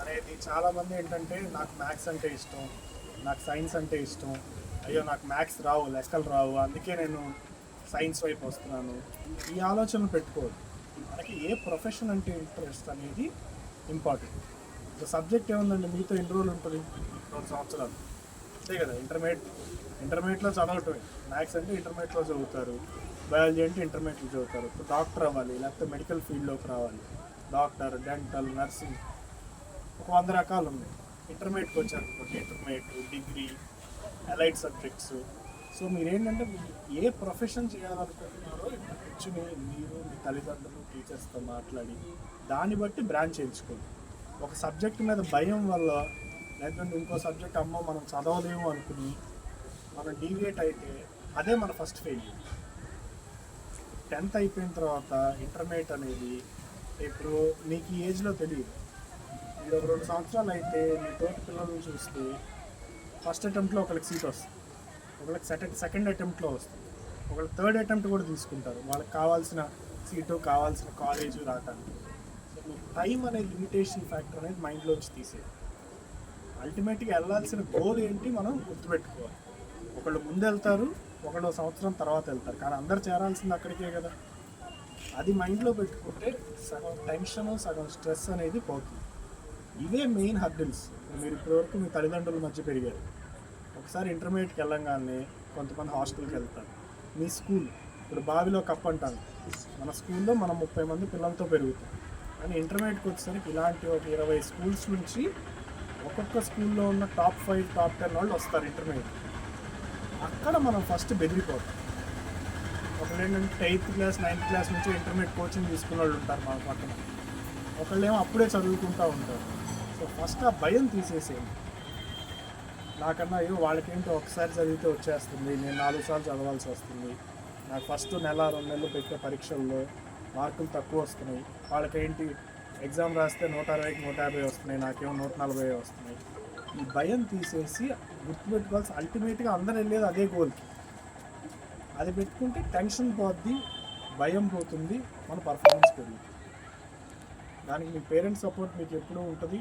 అనేది చాలామంది ఏంటంటే నాకు మ్యాథ్స్ అంటే ఇష్టం, నాకు సైన్స్ అంటే ఇష్టం, అయ్యో నాకు మ్యాథ్స్ రావు, లెక్కలు రావు, అందుకే నేను సైన్స్ వైపు వస్తున్నాను. ఈ ఆలోచన పెట్టుకోవద్దు. మనకి ఏ ప్రొఫెషన్ అంటే ఇంట్రెస్ట్ అనేది ఇంపార్టెంట్. ఒక సబ్జెక్ట్ ఏముందండి, మీతో ఎన్ని రోజులు ఉంటుంది? 2 సంవత్సరాలు అంతే కదా. ఇంటర్మీడియట్లో చదవటమే. మ్యాథ్స్ అంటే ఇంటర్మీడియట్లో చదువుతారు, బయాలజీ అంటే ఇంటర్మీడియట్లో చదువుతారు. ఇప్పుడు డాక్టర్ అవ్వాలి, లేకపోతే మెడికల్ ఫీల్డ్లోకి రావాలి, డాక్టర్, డెంటల్, నర్సింగ్, ఒక 100 రకాలు ఉన్నాయి. ఇంటర్మీడియట్కి వచ్చారనుకోండి, intermediate, degree, allied subjects. So మీరేంటంటే ఏ ప్రొఫెషన్ చేయాలనుకుంటున్నారో ఇప్పుడు కూర్చుని మీరు మీ తల్లిదండ్రులు టీచర్స్తో మాట్లాడి దాన్ని బట్టి బ్రాంచ్ ఎంచుకోండి. ఒక సబ్జెక్ట్ మీద భయం వల్ల, లేకపోతే ఇంకో సబ్జెక్ట్ అమ్మో మనం చదవలేము అనుకుని మనం డీవియేట్ అయితే అదే మన ఫస్ట్ ఫెయిల్యూర్. 10th అయిపోయిన తర్వాత ఇంటర్మీడియట్ అనేది ఇప్పుడు నీకు ఈ ఏజ్లో తెలియదు. మీరు ఒక 2 సంవత్సరాలు అయితే మీ తోటి పిల్లలను చూస్తే ఫస్ట్ అటెంప్ట్లో ఒకరికి సీట్ వస్తుంది, ఒకరికి సెకండ్ అటెంప్ట్లో వస్తుంది, ఒకరికి థర్డ్ అటెంప్ట్ కూడా తీసుకుంటారు వాళ్ళకి కావాల్సిన సీటు, కావాల్సిన కాలేజు రావడానికి. సో మీకు టైం అనేది లిమిటేషన్ ఫ్యాక్టర్ అనేది మైండ్లోంచి తీసేది. అల్టిమేట్గా వెళ్ళాల్సిన గోల్ ఏంటి మనం గుర్తుపెట్టుకోవాలి. ఒకళ్ళు ముందు వెళ్తారు, ఒకళ్ళు సంవత్సరం తర్వాత వెళ్తారు, కానీ అందరు చేరాల్సింది అక్కడికే కదా. అది మైండ్లో పెట్టుకుంటే సగం టెన్షన్, సగం స్ట్రెస్ అనేది పోతుంది. ఇవే మెయిన్ హర్డిల్స్. మీరు ఇప్పటివరకు మీ తల్లిదండ్రుల మధ్య పెరిగారు. ఒకసారి ఇంటర్మీడియట్కి వెళ్ళంగానే కొంతమంది హాస్టల్కి వెళ్తారు. మీ స్కూల్ ఇప్పుడు బావిలో కప్ అంటాను, మన స్కూల్లో మనం 30 మంది పిల్లలతో పెరుగుతాం. కానీ ఇంటర్మీడియట్కి వచ్చేసరికి ఇలాంటి ఒక 20 స్కూల్స్ నుంచి ఒక్కొక్క స్కూల్లో ఉన్న టాప్ 5, టాప్ 10 వాళ్ళు వస్తారు ఇంటర్మీడియట్. అక్కడ మనం ఫస్ట్ బెదిరిపోతాం. ఒకళ్ళు ఏంటంటే 8th క్లాస్ 9th క్లాస్ నుంచి ఇంటర్మీడియట్ కోచింగ్ తీసుకున్న వాళ్ళు ఉంటారు మన పక్కన, ఒకళ్ళేమో అప్పుడే చదువుకుంటూ ఉంటారు. సో ఫస్ట్ ఆ భయం తీసేసేయండి. నాకన్నా అయ్యో వాళ్ళకేంటో ఒకసారి చదివితే వచ్చేస్తుంది, నేను 4 సార్లు చదవాల్సి వస్తుంది, నాకు ఫస్ట్ నెల 2 నెలలు పెట్టే పరీక్షల్లో మార్కులు తక్కువ వస్తున్నాయి, వాళ్ళకేంటి ఎగ్జామ్ రాస్తే 160కి 150 వస్తున్నాయి, నాకేమో 140 వస్తున్నాయి. ఈ భయం తీసేసి గుర్తుపెట్టుకోవాల్సి అల్టిమేట్గా అందరూ వెళ్ళేది అదే గోల్కి. అది పెట్టుకుంటే టెన్షన్ పోద్ది, భయం పోతుంది, మన పర్ఫార్మెన్స్ పెరుగుతుంది. దానికి మీ పేరెంట్స్ సపోర్ట్ మీకు ఎప్పుడూ ఉంటుంది.